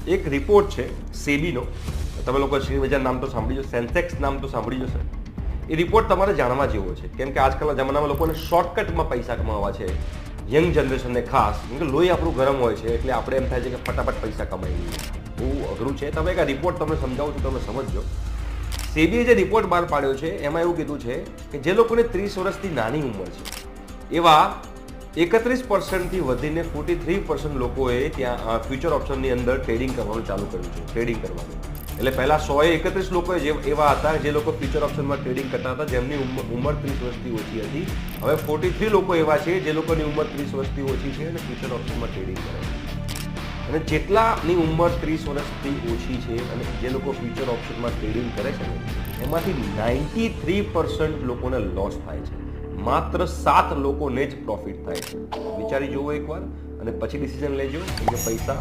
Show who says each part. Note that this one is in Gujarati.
Speaker 1: એક રિપોર્ટ છે સેબીનો, તમે લોકો શેરબજાર નામ તો સાંભળ્યું છે, સેન્સેક્સ નામ તો સાંભળ્યું હશે. એ રિપોર્ટ તમારે જાણવા જેવો છે, કેમ કે આજકાલના જમાનામાં લોકોને શોર્ટકટમાં પૈસા કમાવા છે, યંગ જનરેશનને ખાસ, કેમ કે લોહી આપણું ગરમ હોય છે, એટલે આપણે એમ થાય છે કે ફટાફટ પૈસા કમાઈ લઈએ. બહુ અઘરું છે. તમે એક આ રિપોર્ટ તમને સમજાવું છું, તમે સમજજો. સેબીએ જે રિપોર્ટ બહાર પાડ્યો છે એમાં એવું કીધું છે કે જે લોકોને 30 વર્ષથી નાની ઉંમર છે એવા 31%થી વધીને 43% લોકોએ ત્યાં ફ્યુચર ઓપ્શનની અંદર ટ્રેડિંગ કરવાનું ચાલુ કર્યું છે. ટ્રેડિંગ કરવાનું એટલે પહેલાં 131 લોકો એવા હતા જે લોકો ફ્યુચર ઓપ્શનમાં ટ્રેડિંગ કરતા હતા જેમની ઉંમર 30 વર્ષથી ઓછી હતી. હવે 43 લોકો એવા છે જે લોકોની ઉંમર 30 વર્ષથી ઓછી છે અને ફ્યુચર ઓપ્શનમાં ટ્રેડિંગ કરે છે. અને જેટલાની ઉંમર 30 વર્ષથી ઓછી છે અને જે લોકો ફ્યુચર ઓપ્શનમાં ટ્રેડિંગ કરે છે ને એમાંથી 93% લોકોને લોસ થાય છે. માત્ર 7 લોકોને જ પ્રોફિટ થાય છે. વિચારી જુઓ એકવાર અને પછી ડિસિઝન લેજો કે પૈસા